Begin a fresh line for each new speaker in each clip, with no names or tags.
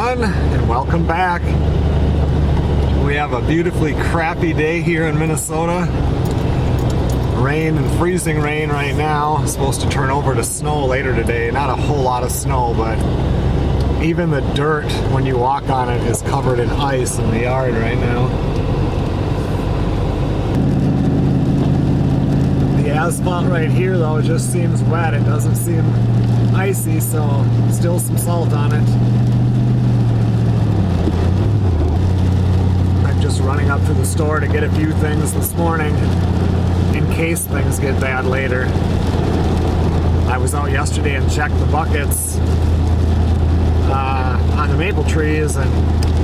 everyone, and welcome back. We have a beautifully crappy day here in Minnesota. Rain and freezing rain right now. It's supposed to turn over to snow later today. Not a whole lot of snow, but even the dirt when you walk on it is covered in ice in the yard right now. The asphalt right here though just seems wet. It doesn't seem icy, so still some salt on it. I'm just running up to the store to get a few things this morning in case things get bad later. I was out yesterday and checked the buckets on the maple trees, and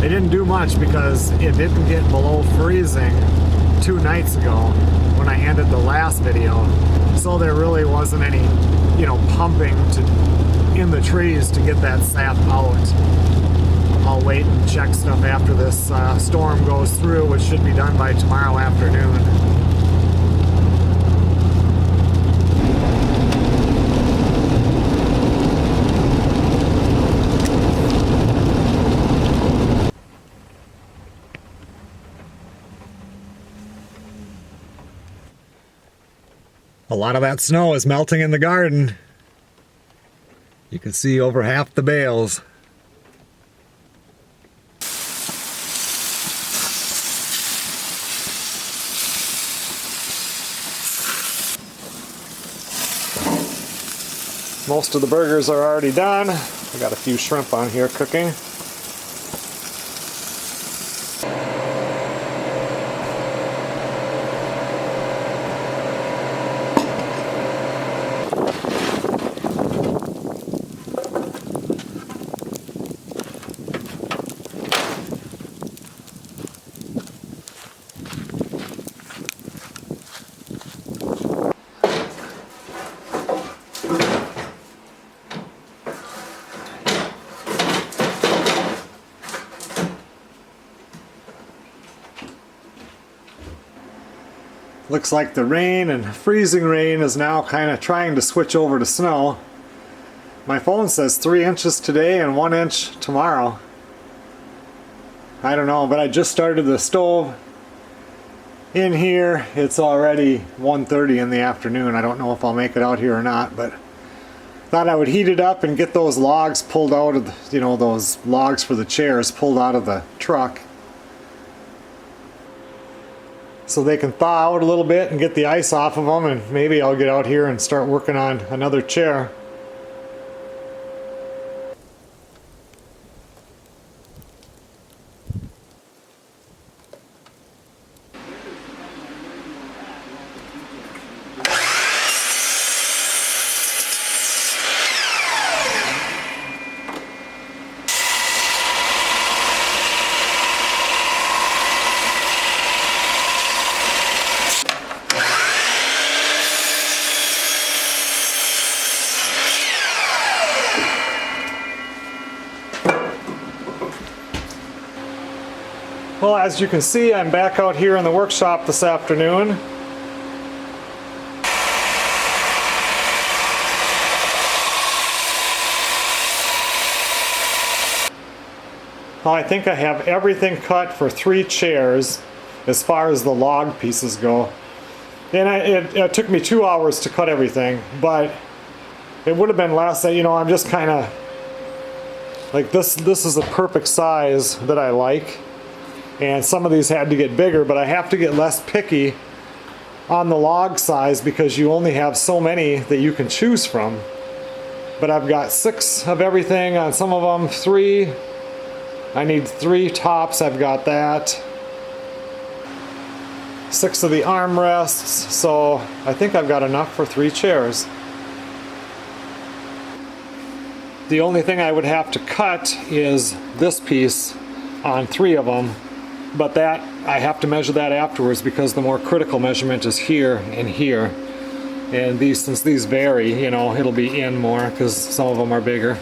they didn't do much because it didn't get below freezing 2 nights ago when I ended the last video. So there really wasn't any, pumping in the trees to get that sap out. I'll wait and check stuff after this storm goes through, which should be done by tomorrow afternoon. A lot of that snow is melting in the garden. You can see over half the bales. Most of the burgers are already done. I got a few shrimp on here cooking. Looks like the rain and freezing rain is now kind of trying to switch over to snow. My phone says 3 inches today and 1 inch tomorrow. I don't know, but I just started the stove in here. It's already 1:30 in the afternoon. I don't know if I'll make it out here or not, but thought I would heat it up and get those logs pulled out of the, those logs for the chairs pulled out of the truck, so they can thaw out a little bit and get the ice off of them, and maybe I'll get out here and start working on another chair. Well, as you can see, I'm back out here in the workshop this afternoon. Well, I think I have everything cut for 3 chairs as far as the log pieces go. And it took me 2 hours to cut everything, but it would have been less. I'm just kind of like this is a perfect size that I like. And some of these had to get bigger, but I have to get less picky on the log size because you only have so many that you can choose from. But I've got 6 of everything on some of them, 3. I need 3 tops, I've got that. 6 of the armrests, so I think I've got enough for 3 chairs. The only thing I would have to cut is this piece on 3 of them. But that, I have to measure that afterwards because the more critical measurement is here and here. And since these vary, it'll be in more because some of them are bigger.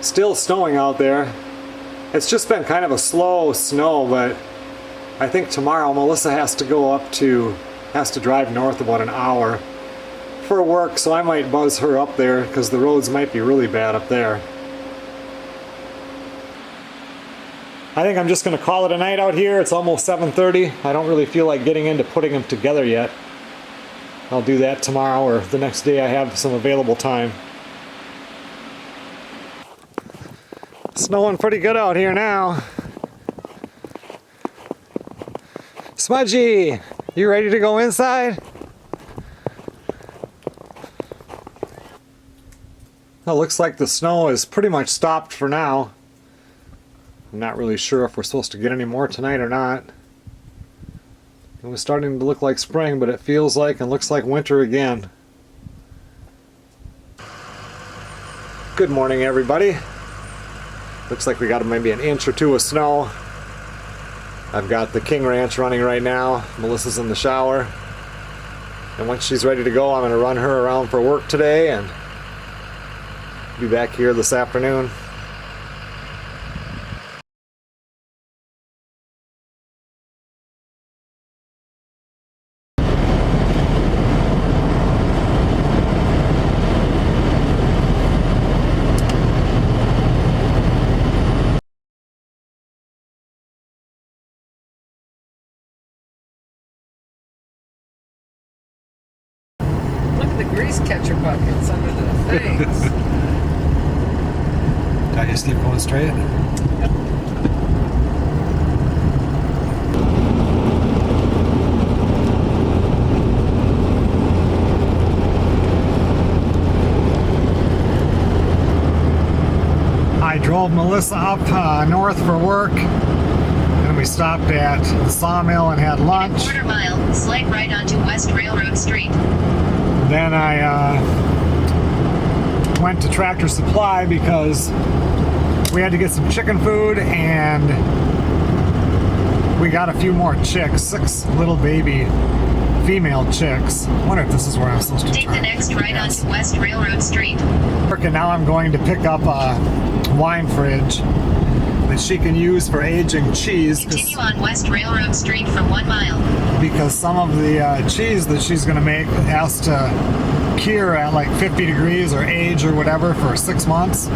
Still snowing out there. It's just been kind of a slow snow, but I think tomorrow Melissa has to drive north about an hour for work, so I might buzz her up there because the roads might be really bad up there. I think I'm just going to call it a night out here. It's almost 7:30. I don't really feel like getting into putting them together yet. I'll do that tomorrow or the next day I have some available time. Snowing pretty good out here now. Smudgy, you ready to go inside? Well, looks like the snow is pretty much stopped for now. I'm not really sure if we're supposed to get any more tonight or not. It was starting to look like spring, but it feels like and looks like winter again. Good morning, everybody. Looks like we got maybe an inch or two of snow. I've got the King Ranch running right now. Melissa's in the shower. And once she's ready to go, I'm going to run her around for work today and be back here this afternoon.
The grease catcher buckets under the things.
Did I just keep going straight?
Yep.
I drove Melissa up north for work, and we stopped at the sawmill and had lunch.
In a quarter mile, slide right onto West Railroad Street.
Then I went to Tractor Supply because we had to get some chicken food, and we got a few more chicks, 6 little baby female chicks. I wonder if this is where I'm supposed to
Take
turn.
the next right
Yes.
onto West Railroad Street.
And now I'm going to pick up a wine fridge that she can use for aging cheese.
Continue on West Railroad Street for 1 mile.
Because some of the cheese that she's going to make has to cure at like 50 degrees or age or whatever for 6 months.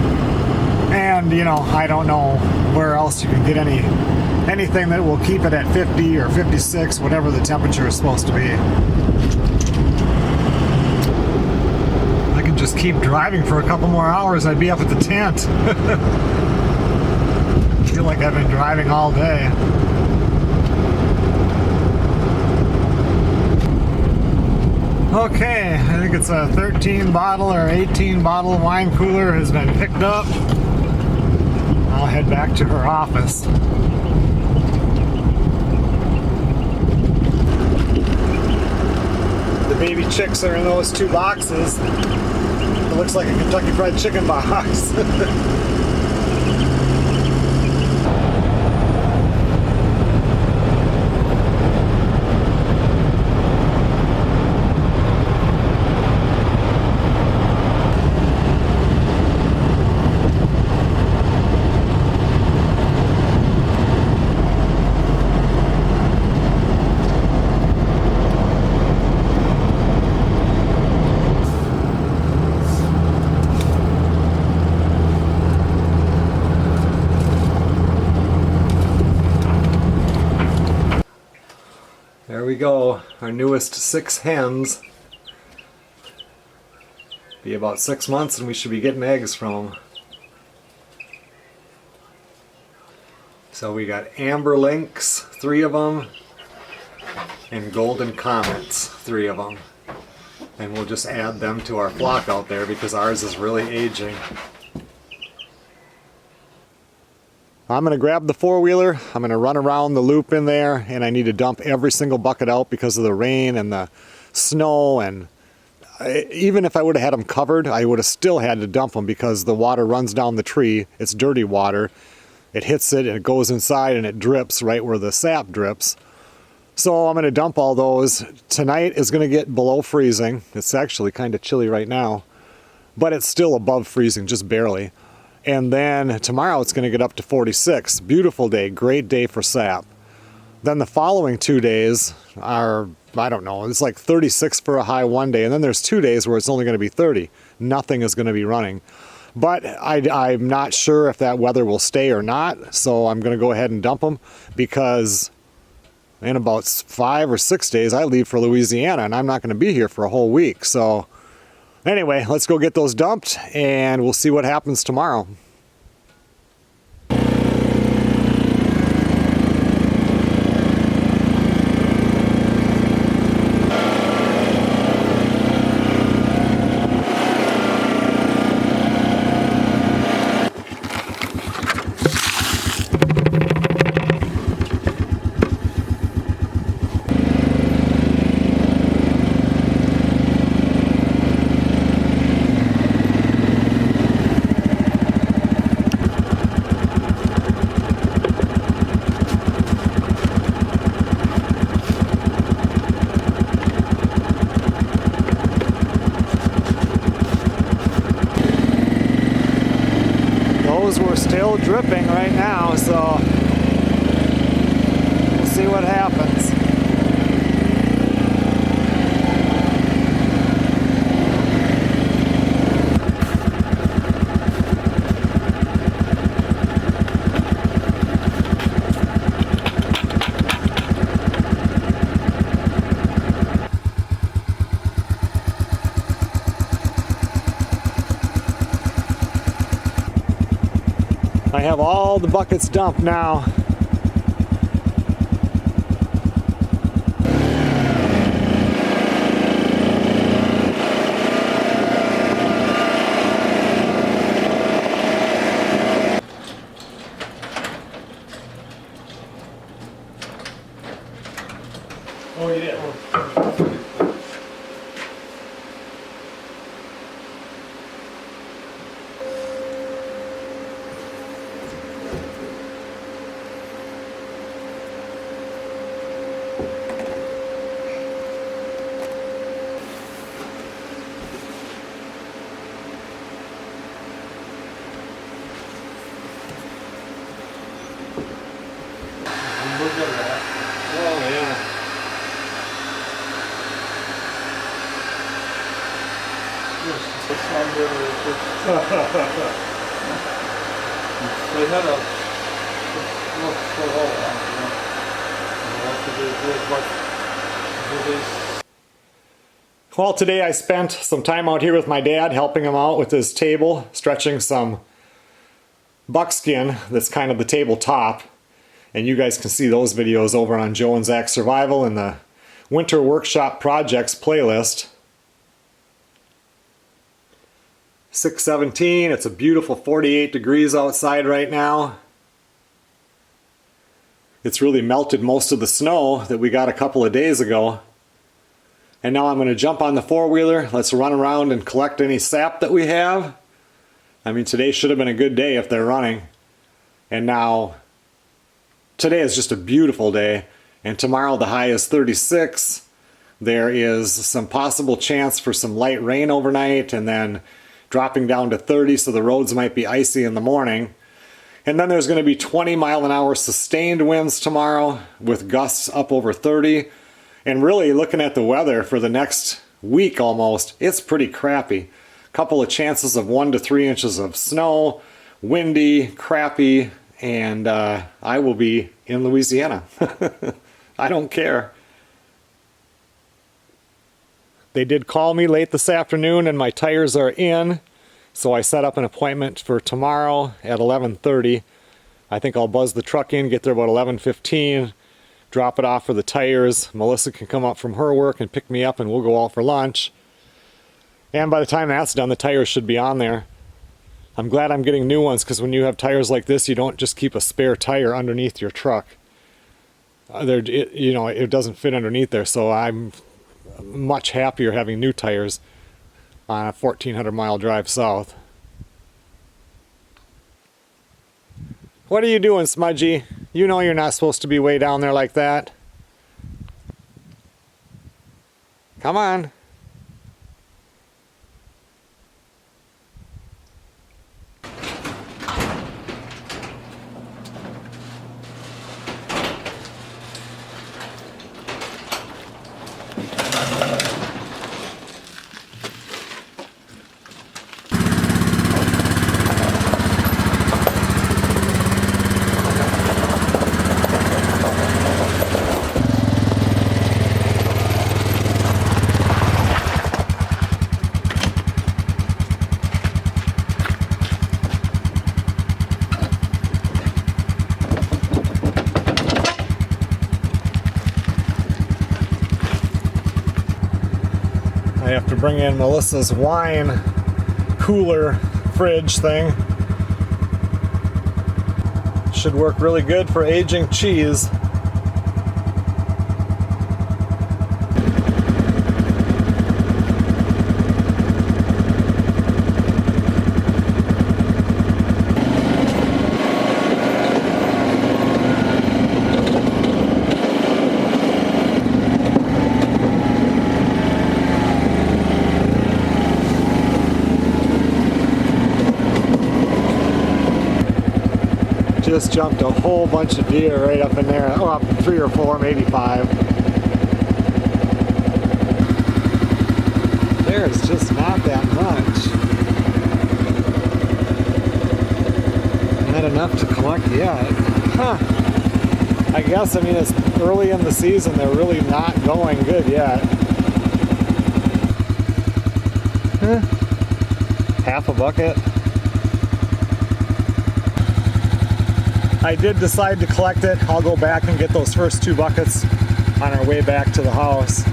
And, you know, I don't know where else you can get anything that will keep it at 50 or 56, whatever the temperature is supposed to be. I could just keep driving for a couple more hours. I'd be up at the tent. I feel like I've been driving all day. Okay, I think it's a 13 bottle or 18 bottle wine cooler has been picked up. I'll head back to her office. The baby chicks are in those 2 boxes. It looks like a Kentucky Fried Chicken box. There we go, our newest 6 hens. Be about 6 months and we should be getting eggs from them. So we got Amber Lynx, 3 of them, and Golden Comets, 3 of them. And we'll just add them to our flock out there because ours is really aging. I'm going to grab the 4-wheeler, I'm going to run around the loop in there, and I need to dump every single bucket out because of the rain and the snow. And even if I would have had them covered, I would have still had to dump them because the water runs down the tree. It's dirty water. It hits it and it goes inside and it drips right where the sap drips. So I'm going to dump all those. Tonight is going to get below freezing. It's actually kind of chilly right now, but it's still above freezing, just barely. And then tomorrow it's going to get up to 46. Beautiful day, great day for sap. Then the following 2 days are I don't know, it's like 36 for a high one day, and then there's 2 days where it's only going to be 30. Nothing is going to be running. But I'm not sure if that weather will stay or not, so I'm going to go ahead and dump them, because in about 5 or 6 days I leave for Louisiana, and I'm not going to be here for a whole week. So anyway, let's go get those dumped, and we'll see what happens tomorrow. We're still dripping right now, so we'll see what happens. I have all the buckets dumped now. Oh, you did? Oh, yeah.
They had a
Well, today I spent some time out here with my dad, helping him out with his table, stretching some buckskin that's kind of the tabletop. And you guys can see those videos over on Joe and Zach Survival in the Winter Workshop Projects playlist. 6:17, it's a beautiful 48 degrees outside right now. It's really melted most of the snow that we got a couple of days ago. And now I'm going to jump on the four-wheeler. Let's run around and collect any sap that we have. I mean, today should have been a good day if they're running. And now, today is just a beautiful day. And tomorrow the high is 36. There is some possible chance for some light rain overnight, and then dropping down to 30, so the roads might be icy in the morning. And then there's going to be 20-mile-an-hour sustained winds tomorrow with gusts up over 30. And really, looking at the weather for the next week almost, it's pretty crappy. Couple of chances of 1 to 3 inches of snow, windy, crappy, and I will be in Louisiana. I don't care. They did call me late this afternoon and my tires are in, so I set up an appointment for tomorrow at 11:30. I think I'll buzz the truck in, get there about 11:15, drop it off for the tires. Melissa can come up from her work and pick me up, and we'll go out for lunch. And by the time that's done, the tires should be on there. I'm glad I'm getting new ones, because when you have tires like this, you don't just keep a spare tire underneath your truck. It doesn't fit underneath there, so I'm much happier having new tires on a 1,400-mile drive south. What are you doing, Smudgy? You know you're not supposed to be way down there like that. Come on. bring in Melissa's wine cooler fridge thing. Should work really good for aging cheese. Just jumped a whole bunch of deer right up in there. Oh, up 3 or 4, maybe 5. There's just not that much. Not enough to collect yet. Huh. I guess, I mean, it's early in the season. They're really not going good yet. Huh. Half a bucket. I did decide to collect it. I'll go back and get those first 2 buckets on our way back to the house.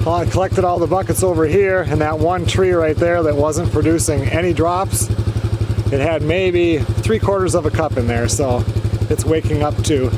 Well, I collected all the buckets over here, and that one tree right there that wasn't producing any drops, it had maybe 3/4 of a cup in there, so it's waking up too.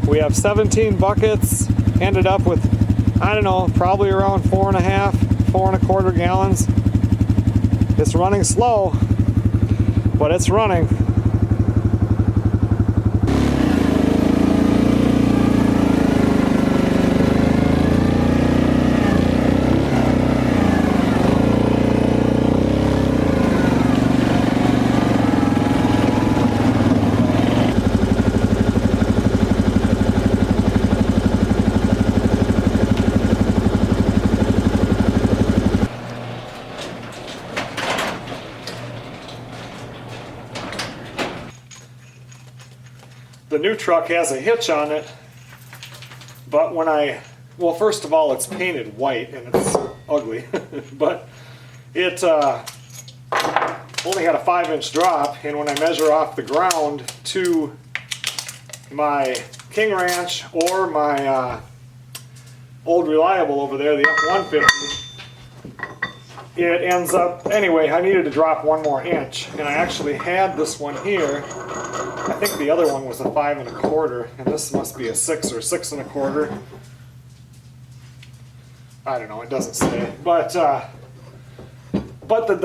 We have 17 buckets, ended up with, I don't know, probably around 4.5, 4.25 gallons. It's running slow, but it's running. The new truck has a hitch on it, but when well, first of all, it's painted white and it's ugly, but it only had a 5-inch drop, and when I measure off the ground to my King Ranch or my old Reliable over there, the F-150, it ends up, anyway, I needed to drop 1 more inch, and I actually had this one here. I think the other one was a 5 1/4, and this must be a 6 or 6 1/4. I don't know, it doesn't say. But the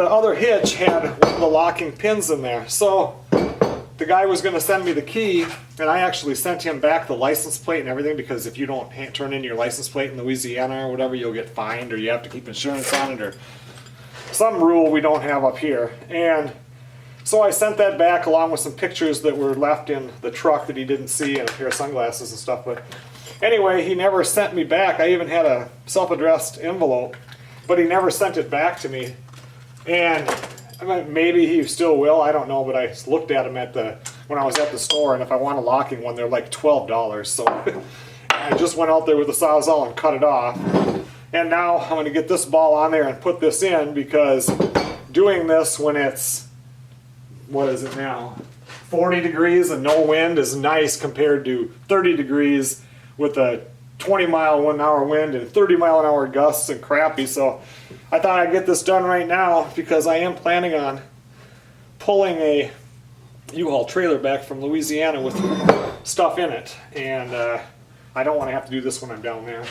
other hitch had one of the locking pins in there. So the guy was going to send me the key, and I actually sent him back the license plate and everything, because if you don't turn in your license plate in Louisiana or whatever, you'll get fined, or you have to keep insurance on it, or some rule we don't have up here. And so I sent that back along with some pictures that were left in the truck that he didn't see, and a pair of sunglasses and stuff. But anyway, he never sent me back. I even had a self-addressed envelope, but he never sent it back to me. And I mean, maybe he still will, I don't know, but I looked at them when I was at the store, and if I want a locking one, they're like $12. So I just went out there with the Sawzall and cut it off. And now I'm going to get this ball on there and put this in, because doing this when it's, what is it now, 40 degrees and no wind is nice compared to 30 degrees with a 20-mile-an-hour wind and 30-mile-an-hour gusts and crappy. So I thought I'd get this done right now, because I am planning on pulling a U-Haul trailer back from Louisiana with stuff in it, and I don't want to have to do this when I'm down there.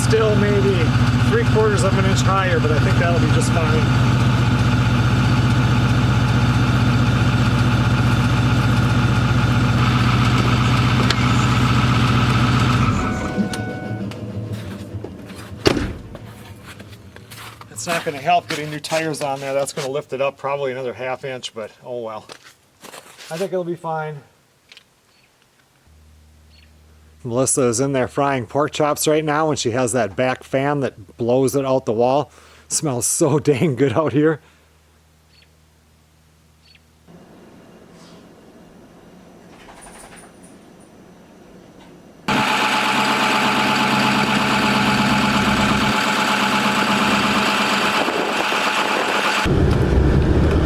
still maybe 3/4 of an inch higher, but I think that'll be just fine. It's not going to help getting new tires on there. That's going to lift it up probably another 1/2 inch, but oh well. I think it'll be fine. Melissa is in there frying pork chops right now, and she has that back fan that blows it out the wall. It smells so dang good out here.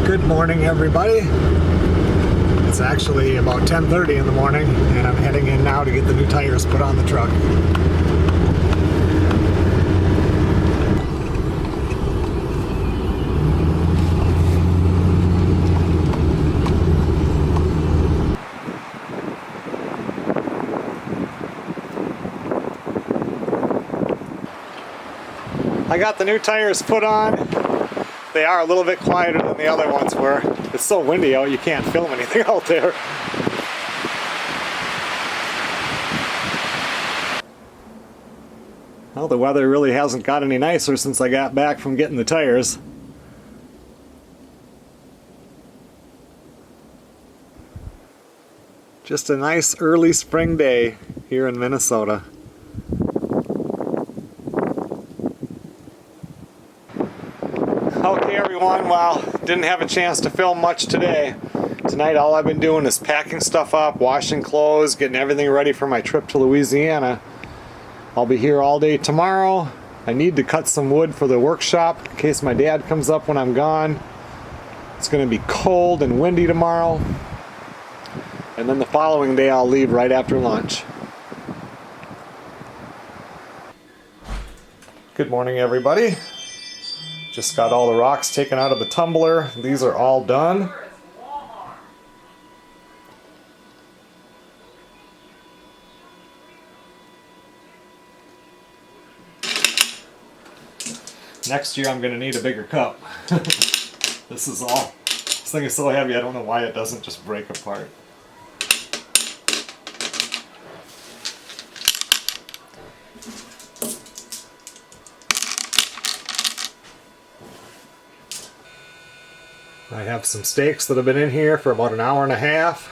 Good morning, everybody. It's actually about 10:30 in the morning, and I'm heading in now to get the new tires put on the truck. I got the new tires put on. They are a little bit quieter than the other ones were. It's so windy out, you can't film anything out there. Well, the weather really hasn't got any nicer since I got back from getting the tires. Just a nice early spring day here in Minnesota. Okay everyone, well, didn't have a chance to film much today. Tonight all I've been doing is packing stuff up, washing clothes, getting everything ready for my trip to Louisiana. I'll be here all day tomorrow. I need to cut some wood for the workshop in case my dad comes up when I'm gone. It's going to be cold and windy tomorrow. And then the following day I'll leave right after lunch. Good morning everybody. Just got all the rocks taken out of the tumbler. These are all done. Next year I'm going to need a bigger cup. This thing is so heavy I don't know why it doesn't just break apart. I have some steaks that have been in here for about an hour and a half.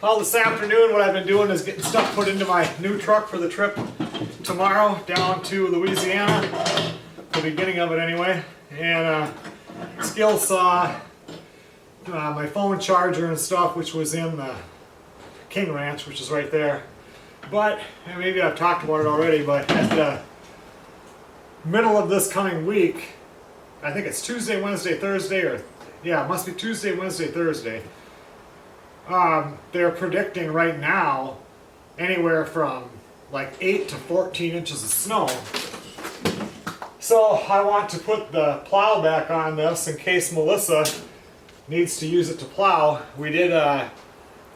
Well, this afternoon what I've been doing is getting stuff put into my new truck for the trip tomorrow down to Louisiana, the beginning of it anyway. And skill saw, my phone charger and stuff, which was in the King Ranch, which is right there. But, and maybe I've talked about it already, but at the middle of this coming week, I think it's Tuesday, Wednesday, Thursday, or yeah, it must be Tuesday, Wednesday, Thursday. They're predicting right now anywhere from like 8 to 14 inches of snow. So I want to put the plow back on this in case Melissa needs to use it to plow. We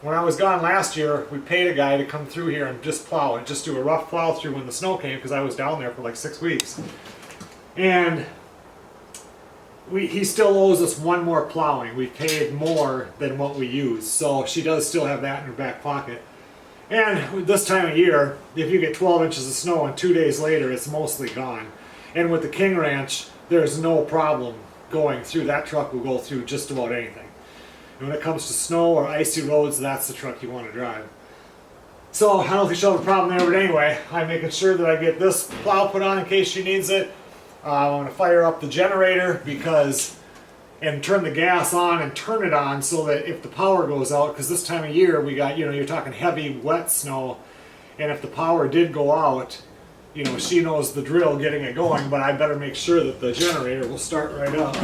when I was gone last year, we paid a guy to come through here and just plow it, just do a rough plow through when the snow came, because I was down there for like 6 weeks. And he still owes us one more plowing. We paid more than what we used, so she does still have that in her back pocket. And this time of year, if you get 12 inches of snow and 2 days later, it's mostly gone. And with the King Ranch, there's no problem going through. That truck will go through just about anything. And when it comes to snow or icy roads, that's the truck you want to drive. So I don't think she'll have a problem there, but anyway, I'm making sure that I get this plow put on in case she needs it. I'm going to fire up the generator and turn the gas on and turn it on so that if the power goes out, because this time of year we got, you're talking heavy, wet snow, and if the power did go out, she knows the drill getting it going, but I better make sure that the generator will start right up.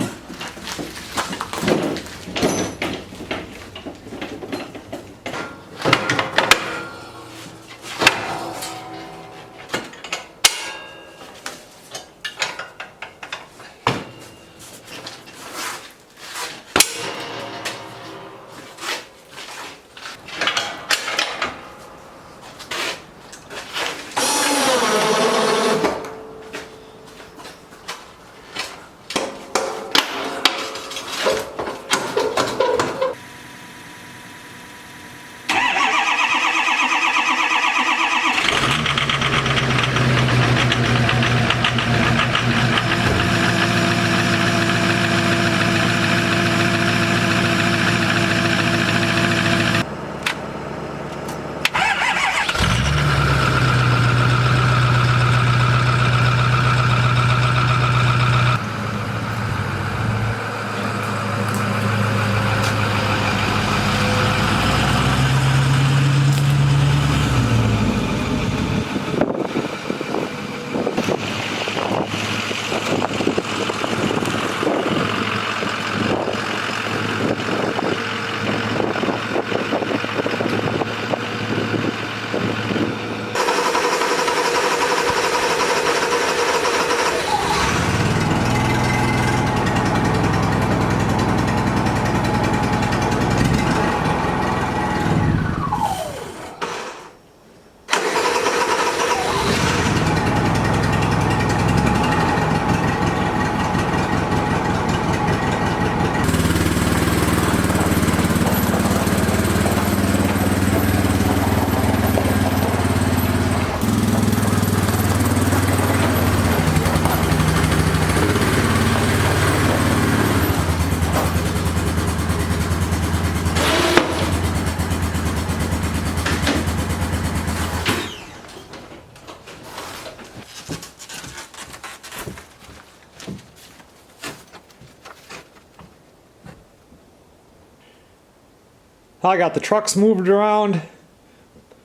I got the trucks moved around,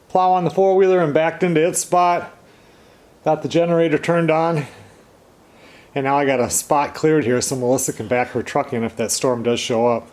plow on the four-wheeler and backed into its spot, got the generator turned on, and now I got a spot cleared here so Melissa can back her truck in if that storm does show up.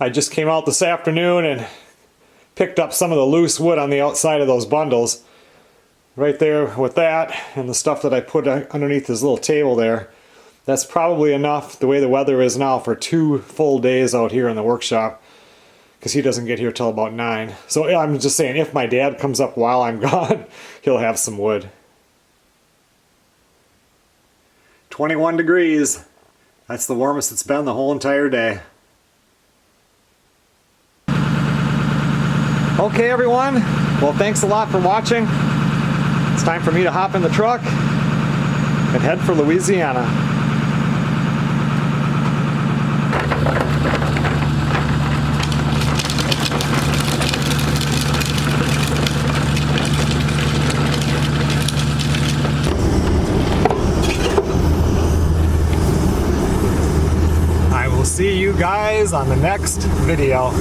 I just came out this afternoon and picked up some of the loose wood on the outside of those bundles. Right there with that and the stuff that I put underneath this little table there. That's probably enough, the way the weather is now, for 2 full days out here in the workshop. Because he doesn't get here till about 9. So I'm just saying, if my dad comes up while I'm gone, he'll have some wood. 21 degrees. That's the warmest it's been the whole entire day. Okay, everyone. Well, thanks a lot for watching. It's time for me to hop in the truck and head for Louisiana. I will see you guys on the next video.